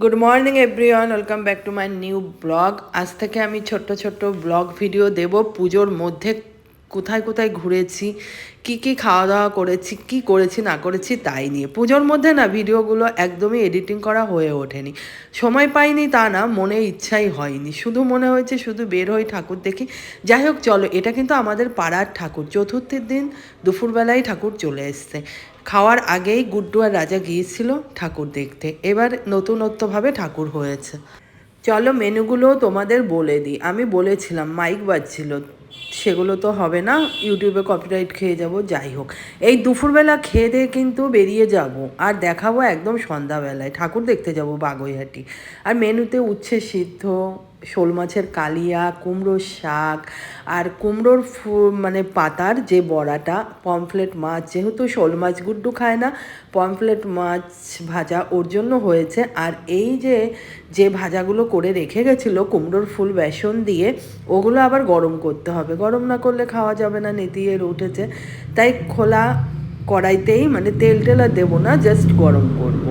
Good morning everyone, welcome back to my new blog. আজ থেকে আমি ছোট্ট ছোট্ট ব্লগ ভিডিও দেব পুজোর মধ্যে কোথায় কোথায় ঘুরেছি, কি কি খাওয়া দাওয়া করেছি, কি করেছি না করেছি তাই নিয়ে। পুজোর মধ্যে না ভিডিওগুলো একদমই এডিটিং করা হয়ে ওঠেনি, সময় পাইনি তা না, মনে ইচ্ছাই হয়নি, শুধু মনে হয়েছে শুধু বের হই ঠাকুর দেখি। যাই হোক চলো, এটা কিন্তু আমাদের পাড়ার ঠাকুর। চতুর্থীর দিন দুপুরবেলায় ঠাকুর চলে এসছে। খাওয়ার আগেই গুড্ডু আর রাজা গিয়েছিল ঠাকুর দেখতে। এবার নতুনত্বভাবে ঠাকুর হয়েছে। চলো মেনুগুলো তোমাদের বলে দিই। আমি বলেছিলাম মাইক বাজছিল, সেগুলো তো হবে না, ইউটিউবে কপিরাইট খেয়ে যাব। যাই হোক, এই দুপুরবেলা খেয়ে দিয়ে কিন্তু বেরিয়ে যাব, আর দেখাবো একদম সন্ধ্যাবেলায় ঠাকুর দেখতে যাব বাগুইহাটি। আর মেনুতে উচ্ছে সিদ্ধ, শোল মাছের কালিয়া, কুমড়োর শাক, আর কুমড়োর মানে পাতার যে বড়াটা, পমফ্লেট মাছ, যেহেতু শোল মাছ গুড্ডু খায় না, পমফ্লেট মাছ ভাজা ওর জন্য হয়েছে। আর এই যে যে ভাজাগুলো করে রেখে গেছিলো কুমড়োর ফুল বেসন দিয়ে, ওগুলো আবার গরম করতে হবে, গরম না করলে খাওয়া যাবে না, নেতিয়ে উঠেছে। তাই খোলা কড়াইতেই, মানে তেল টেল আর দেবো না, জাস্ট গরম করব।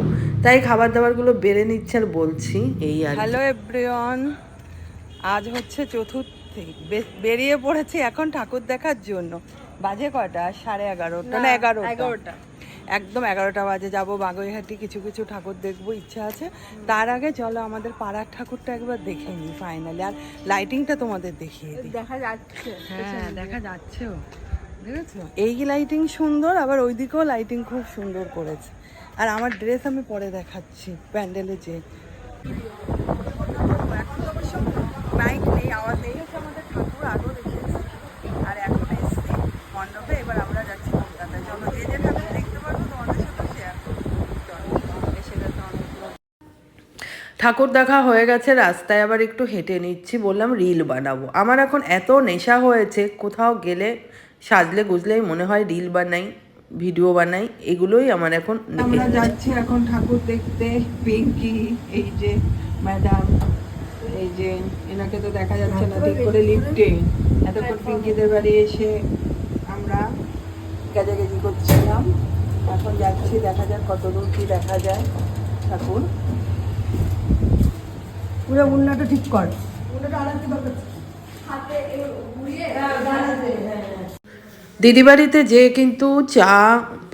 তাই খাবার দাবারগুলো বেড়ে নিচ্ছে আর বলছি এই আর। হ্যালো এভরিওয়ান, আজ হচ্ছে চতুর্থী, বেরিয়ে পড়েছি এখন ঠাকুর দেখার জন্য। বাজে কটা? 11:30 না 11টা, একদম 11টা বাজে। যাবো বাগুইহাটি, কিছু কিছু ঠাকুর দেখবো, ইচ্ছা আছে। তার আগে চলো আমাদের পাড়ার ঠাকুরটা একবার দেখে নিই ফাইনালি, আর লাইটিংটা তোমাদের দেখিয়ে দিই। দেখা যাচ্ছে, হ্যাঁ দেখা যাচ্ছেও, দেখেছো? এই লাইটিং সুন্দর, আবার ওইদিকেও লাইটিং খুব সুন্দর করেছে। আর আমার ড্রেস আমি পরে দেখাচ্ছি প্যান্ডেলে যে। এখন তো অবশ্য মাইক নেই, আওয়াজ নেই, হচ্ছে আমাদের ঠাকুর আগেও দেখেছি। আর এখন এসছি মণ্ডপে, এবার আমরা যাচ্ছি কলকাতায়। চলো, যে যে ঠাকুর দেখতে পারবো তোমাদের সাথে শেয়ার করবো। চলো, এসে গেছে অনেকগুলো ঠাকুর দেখা হয়ে গেছে, রাস্তায় আবার একটু হেঁটে নিচ্ছি, বললাম রিল বানাবো। আমার এখন এত নেশা হয়েছে, কোথাও গেলে সাজলে গুজলেই মনে হয় রিল বানাই, ভিডিও বানাই, এগুলোই আমার এখন। আমরা যাচ্ছি এখন ঠাকুর দেখতে। পিঙ্কি, এই যে ম্যাডাম, এই যে এনাকে তো দেখা যাচ্ছে না ঠিক করে লিফটে। এতক্ষণ পিঙ্কিদের বাড়ি এসে আমরা গেজাগেজি করছিলাম, এখন যাচ্ছি, দেখা যাক কত দূর কি দেখা যায় ঠাকুর। পুরো উন্নাটা ঠিক কর, দিদি বাড়িতে যে কিন্তু চা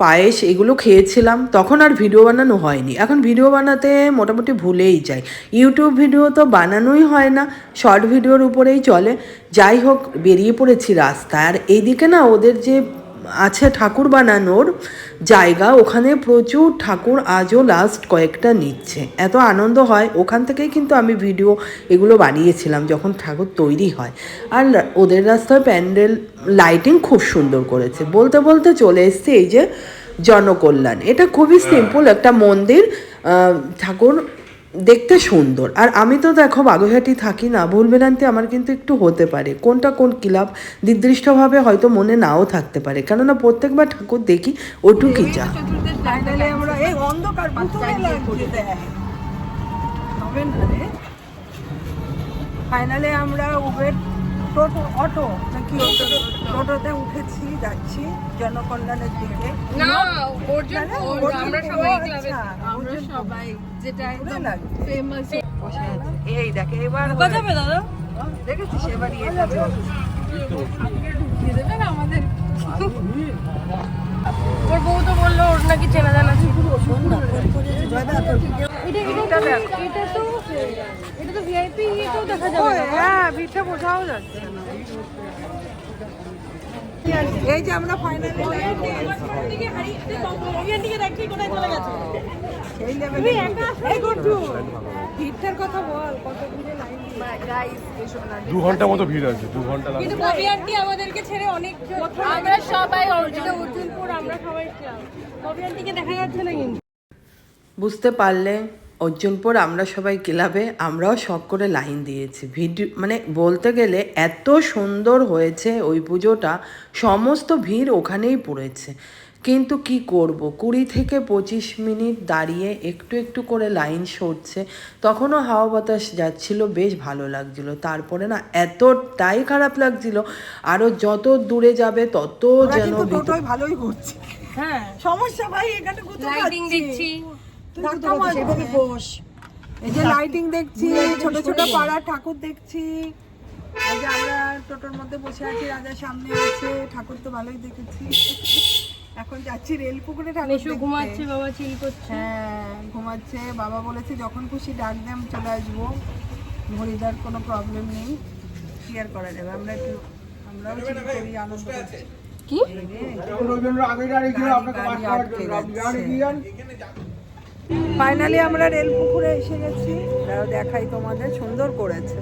পায়েস এগুলো খেয়েছিলাম, তখন আর ভিডিও বানানো হয়নি। এখন ভিডিও বানাতে মোটামুটি ভুলেই যাই, ইউটিউব ভিডিও তো বানানোই হয় না, শর্ট ভিডিওর উপরেই চলে। যাই হোক, বেরিয়ে পড়েছি রাস্তায়। আর এইদিকে না ওদের যে আছে ঠাকুর বানানোর জায়গা, ওখানে প্রচুর ঠাকুর আজও লাস্ট কয়েকটা নিচ্ছে, এত আনন্দ হয়। ওখান থেকেই কিন্তু আমি ভিডিও এগুলো বানিয়েছিলাম যখন ঠাকুর তৈরি হয়। আর ওদের রাস্তায় প্যান্ডেল লাইটিং খুব সুন্দর করেছে। বলতে বলতে চলে এসেছি এই যে জনকল্যাণ। এটা খুবই সিম্পল একটা মন্দির, ঠাকুর দেখতে সুন্দর। আর আমি তো দেখো বাগুইহাটি থাকি না, ভুলভ্রান্তি আমার কিন্তু একটু হতে পারে, কোনটা কোন ক্লাব নির্দিষ্টভাবে হয়তো মনে নাও থাকতে পারে, কেননা প্রত্যেকবার ঠাকুর দেখি ওটুকুই যা। ফাইনালি আমরা উবের, টোটো, অটো নাকি টোটোতে উঠেছি, যাচ্ছি জনকল্যাণের দিকে। না আমরা সবাই ক্লাবে, আমরা সবাই যেটা একদম ফেমাস বসে আছে। এই দেখে এবার যাবে দাদা, দেখেছিস এবার ইয়ে যাবে ঢুকিয়ে দেবে না আমাদের। ওর বউ তো বললো ওর নাকি চেনা জানা ছিল। এটা তো ভিআইপি, এটাও দেখা যাবে। হ্যাঁ, ভিড়টা বোঝাও যাচ্ছে না। এই যে আমরা ফাইনালি ভিড়টার কথা বল, কত ভিড়ে লাইন। 2 ঘন্টা মতো ভিড় আছে, 2 ঘন্টা লাগবে। কিন্তু কবি আন্টি আমাদেরকে ছেড়ে অনেক, আমরা সবাই অর্জুনপুর, আমরা সবাই কবি আন্টিকে দেখা যাচ্ছে না। কিন্তু বুঝতে পারলে, অর্জুনপুর আমরা সবাই ক্লাবে, আমরাও শখ করে লাইন দিয়েছি। ভিডিও মানে বলতে গেলে এত সুন্দর হয়েছে ওই পুজোটা, সমস্ত ভিড় ওখানেই পড়েছে। কিন্তু কি করব, 20 থেকে 25 মিনিট দাঁড়িয়ে একটু একটু করে লাইন সরছে, তখনও হাওয়া বাতাস যাচ্ছিল, বেশ ভালো লাগছিল। তারপরে না এতটাই খারাপ লাগছিল, আরও যত দূরে যাবে তত যেন ভালোই ঘুরছে। হ্যাঁ সমস্যা ভাই, এখানে কোথাও লাইটিং দেখছি, এই যে লাইটিং দেখছি, ছোট ছোট পাড়ার ঠাকুর দেখছি। এই যে আমরা টোটোর মধ্যে বসে আছি, রাজার সামনে আছে ঠাকুর, তো ভালোই দেখেছি। এখন যাচ্ছি রেলপুকুরে ঠাকুর মেশো দেখতে। ঘুমাচ্ছে, বাবা চিল করছে। হ্যাঁ ঘুমাচ্ছে, বাবা বলেছে যখন খুশি ডাক দে আমি চলে আসবো, ঘড়িদার কোনো প্রবলেম নেই, কি আর করা যাবে। আমরাও চিল করি, আনন্দ করছি। কি ফাইনালি আমরা রেলপুকুরে এসে গেছি, এটাও দেখাই তোমাদের, সুন্দর করেছে।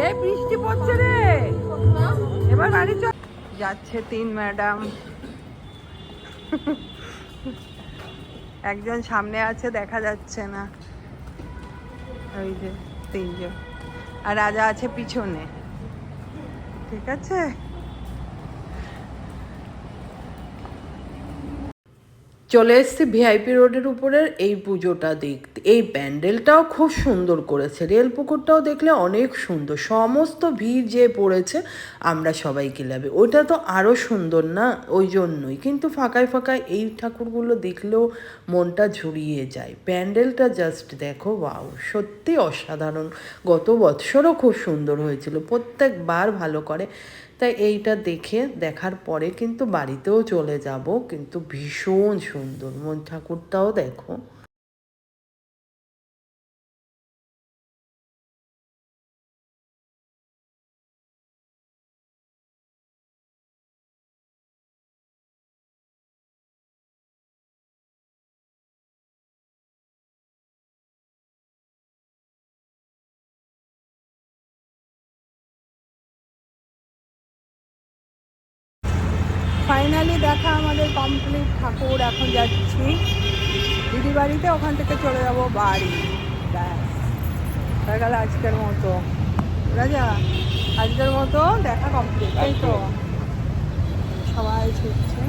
এই বৃষ্টি পড়ছে রে, এবার বাড়ি চল। যাচ্ছে 3 ম্যাডাম, একজন সামনে আছে দেখা যাচ্ছে না, ওই যে 3 জন, আর রাজা আছে পিছনে, ঠিক আছে। চলে এসেছি ভিআইপি রোডের উপরের এই পুজোটা দেখতে। এই প্যান্ডেলটাও খুব সুন্দর করেছে, রেল পুকুরটাও দেখলে অনেক সুন্দর, সমস্ত ভিড় যে পড়েছে আমরা সবাই ক্লাবে, ওইটা তো আরও সুন্দর না, ওই জন্যই। কিন্তু ফাঁকায় ফাঁকায় এই ঠাকুরগুলো দেখলেও মনটা ঝুরিয়ে যায়। প্যান্ডেলটা জাস্ট দেখো, ওয়াও, সত্যি অসাধারণ। গত বৎসরও খুব সুন্দর হয়েছিল, প্রত্যেকবার ভালো করে। তাই এইটা দেখার পরে কিন্তু বাড়িতেও চলে যাব। কিন্তু ভীষণ সুন্দর, মন ঠাকুরটাও দেখো। ফাইনালি দেখা আমাদের কমপ্লিট, ঠাকুর এখন যাচ্ছি দিদি বাড়িতে, ওখান থেকে চলে যাব বাড়ি। ব্যাস হয়ে গেল আজকের মতো, রাজা আজকের মতো দেখা কমপ্লিট, তাই তো? সবাই ছুটছে।